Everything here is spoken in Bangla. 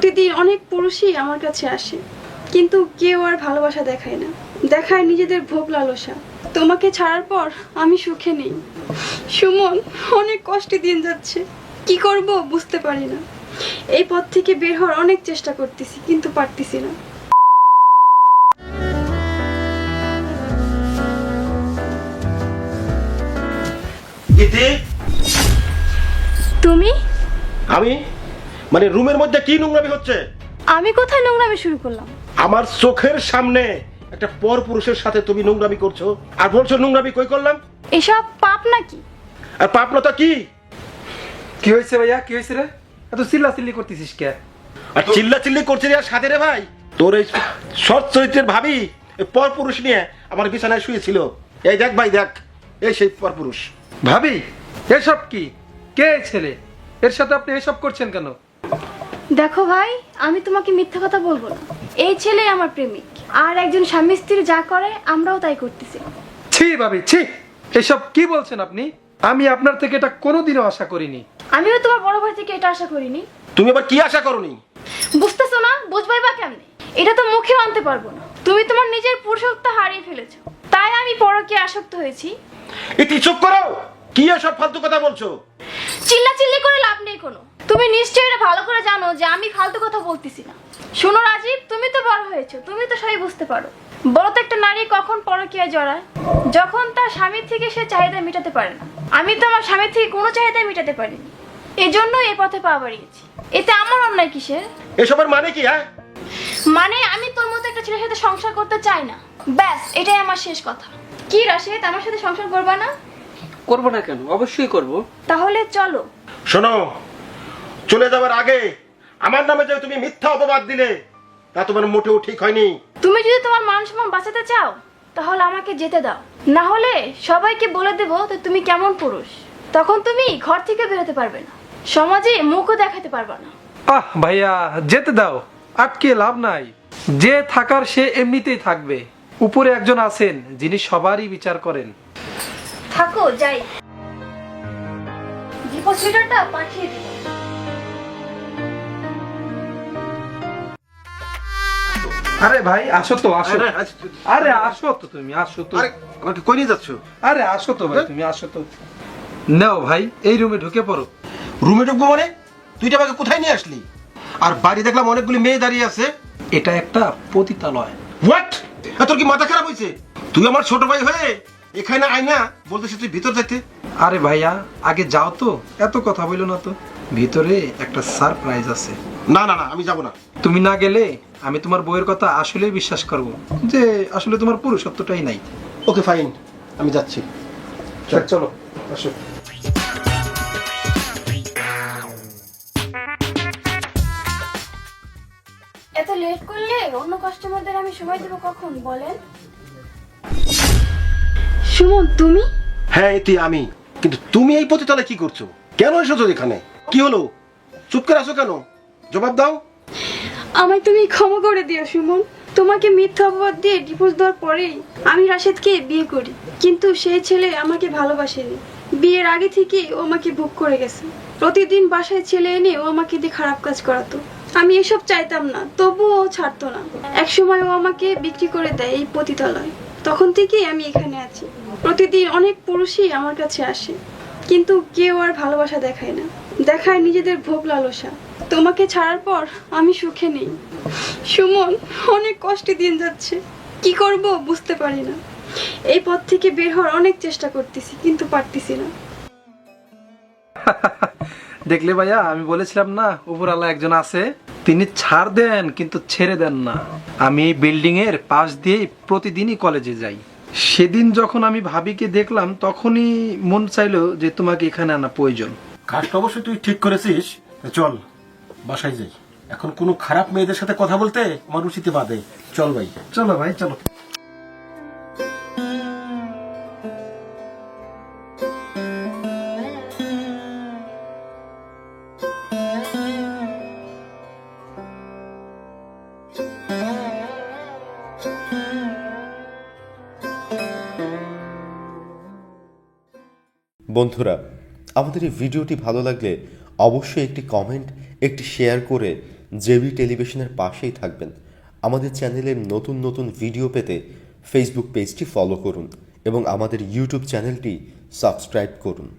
প্রতিদিন অনেক পুরুষই আমার কাছে আসে, কিন্তু কেউ আর ভালোবাসা দেখায় না, দেখায় নিজেদের ভোগ লালসা। তোমাকে ছাড়ার পর আমি সুখে নেই সুমন, অনেক কষ্টে দিন যাচ্ছে, কি করব বুঝতে পারি না। এই পথ থেকে বের হওয়ার অনেক চেষ্টা করতেছি, কিন্তু পারতেছি না। তুমি? আমি মানে রুমের মধ্যে কি নোংরামি হচ্ছে? আমি কোথায় নোংরামি শুরু করলাম? আমার চোখের সামনে একটা পর পুরুষের সাথে তুমি নোংরামি করছো আর বলছো নোংরামি কই করলাম? এসব পাপ নাকি? আর পাপনতা কি? কি হয়েছে ভাইয়া, কি হয়েছে রে? এত চিল্লাচিল্লি করতেছিস কে? আর চিল্লা চিল্লি করছে আর সাথে রে ভাই তোর এই সৎ চরিত্রের ভাবি পর পুরুষ নিয়ে আমার বিছানায় শুয়েছিল। এই দেখ ভাই দেখ, এই সেই পর পুরুষ। ভাবি এসব কি? কে এই ছেলে? এর সাথে আপনি এসব করছেন কেন? দেখো ভাই, আমি তোমাকে মিথ্যা কথা বলবো না। এই ছেলে আমার প্রেমিক, আর একজন স্বামী স্ত্রী যা করে আমরাও তাই করতেছি। ছি ভাবি ছি, এসব কি বলছেন আপনি? আমি আপনার থেকে এটা কোনোদিনও আশা করিনি। আমিও তোমার বড় ভাই থেকে এটা আশা করিনি। তুমি আবার কি আশা করনি? বুঝতেছো না? বুঝবাই বা কেমনে? এটা তো মুখে আনতে পারবো না। তুমি তোমার নিজের পুরুষত্ব হারিয়ে ফেলেছো, তাই আমি পরকীয়ায় আসক্ত হয়েছি। এটি চুপ করো, কি এসব ফালতু কথা বলছো? চিল্লাচিল্লি করে লাভ নেই কোনো। তুমি নিশ্চয়ই এটা ভালো করে জানো যে আমি ফালতু কথা বলতেছি না। শোনো রাজীব, তুমি তো বড় হয়েছো, তুমি তো সবই বুঝতে পারো। বলো তো, একটা নারী কখন পরকীয়ায় জড়ায়? যখন তার স্বামীর থেকে সে চাহিদা মেটাতে পারে না। আমি তো আমার স্বামীর থেকে কোনো চাহিদা মেটাতে পারিনি, এজন্য এই পথে পা বাড়িয়েছি। এতে আমার অন্যায় কিসের? এসবের মানে কি? হ্যাঁ, মানে আমি তোর মতো একটা ছেলের সাথে সংসার করতে চাই না, ব্যাস এটাই আমার শেষ কথা। কি রাশেদ, আমার সাথে সংসার করবা না? করব না কেন, অবশ্যই করব। তাহলে চলো। শোনো, চলে যাওয়ার আগে আমার নামে যে তুমি মিথ্যা অপবাদ দিলে তা তোমার মোটেও ঠিক হয়নি। তুমি যদি তোমার মান সম্মান বাঁচাতে চাও তাহলে আমাকে যেতে দাও, না হলে সবাইকে বলে দেবো তো তুমি কেমন পুরুষ। তখন তুমি ঘর থেকে বেরোতে পারবে না, সমাজে মুখও দেখাতে পারবে না। আহ ভাইয়া, যেতে দাও, আটকে লাভ নাই। যে থাকার সে এমনিতেই থাকবে। উপরে একজন আছেন যিনি সবারই বিচার করেন। থাকো, যাই। ডিপোজিটরটা পাঠিয়ে দিও। আরে ভাই আসো তো, আসো। আরে, আরে আসো তো, তুমি আসো তো। আরে আমাকে কই নিয়ে যাচ্ছ? আরে আসো তো ভাই, তুমি আসো তো। নাও ভাই, এই রুমে ঢুকে পড়ো। রুমে ঢুকবো মানে? তুই আমাকে কোথায় নিয়ে আসলি? আর বাড়ি দেখলাম অনেকগুলি মেয়ে দাঁড়িয়ে আছে। এটা একটা পতিতালয়। হোয়াট? তোর কি মাথা খারাপ হয়েছে? তুই আমার ছোট ভাই হয়ে এখানে আয় না বলতেছিস তুই ভিতর যেতে? আরে ভাইয়া, আগে যাও তো, এত কথা বইলো না তো। ভিতরে একটা সারপ্রাইজ আছে। না না না, আমি যাব না। তুমি না গেলে আমি তোমার বইয়ের কথা আসলেই বিশ্বাস করব যে আসলে তোমার পুরুষত্বটাই নাই। ওকে ফাইন, আমি যাচ্ছি। চলো আসো। এত লেট করলে অন্য কাস্টমারদের আমি সময় দেবো কখন বলেন? সুমন, তুমি? হ্যাঁ এটি আমি, কিন্তু তুমি এই পতিতালয়ে কি করছো? কেন এসেছো এখানে? কি হলো? চুপ করে আছো কেন? জবাব দাও। আমায় তুমি ক্ষমা করে দিও সুমন। তোমাকে মিথ্যা অপবাদ দিয়ে ডিভোর্স দেওয়ার পরেই আমি রাশেদকে বিয়ে করি, কিন্তু সেই ছেলে আমাকে ভালোবাসেনি। বিয়ের আগে থেকে ও আমাকে বুক করে গেছে। প্রতিদিন বাসায় ছেলে এনে ও আমাকে দিয়ে খারাপ কাজ করাতো। আমি এসব চাইতাম না, তবুও ও ছাড়তো না। একসময় ও আমাকে বিক্রি করে দেয় এই পতিতালয়। তখন থেকেই আমি এখানে আছি। প্রতিদিন অনেক পুরুষই আমার কাছে আসে, কিন্তু কেউ আর ভালোবাসা দেখায় না, দেখায় নিজেদের ভোগ লালসা। তোমাকে ছাড়ার পর আমি সুখে নেই সুমন, অনেক কষ্টে দিন যাচ্ছে, কি করব বুঝতে পারি না। এই পথ থেকে বের হওয়ার অনেক চেষ্টা করতেছি, কিন্তু পারতেছি না। দেখলে ভাইয়া, আমি বলেছিলাম না উপরওয়ালা একজন আছে, তিনি ছাড় দেন কিন্তু ছেড়ে দেন না। আমি এই বিল্ডিং এর পাশ দিয়ে প্রতিদিনই কলেজে যাই। সেদিন যখন আমি ভাবিকে দেখলাম তখনই মন চাইলো যে তোমাকে এখানে আনা প্রয়োজন। কাজটা অবশ্যই তুই ঠিক করেছিস। চল বাসায় যাই, এখন কোনো খারাপ মেয়েদের সাথে কথা বলতে আমার রুচিতে বাধে। চল ভাই। চলো ভাই চলো। বন্ধুরা, আমাদের এই ভিডিওটি ভালো লাগলে অবশ্যই একটি কমেন্ট, একটি শেয়ার করে জেবি টেলিভিশনের পাশেই থাকবেন। আমাদের চ্যানেলের নতুন নতুন ভিডিও পেতে ফেসবুক পেজটি ফলো করুন এবং আমাদের ইউটিউব চ্যানেলটি সাবস্ক্রাইব করুন।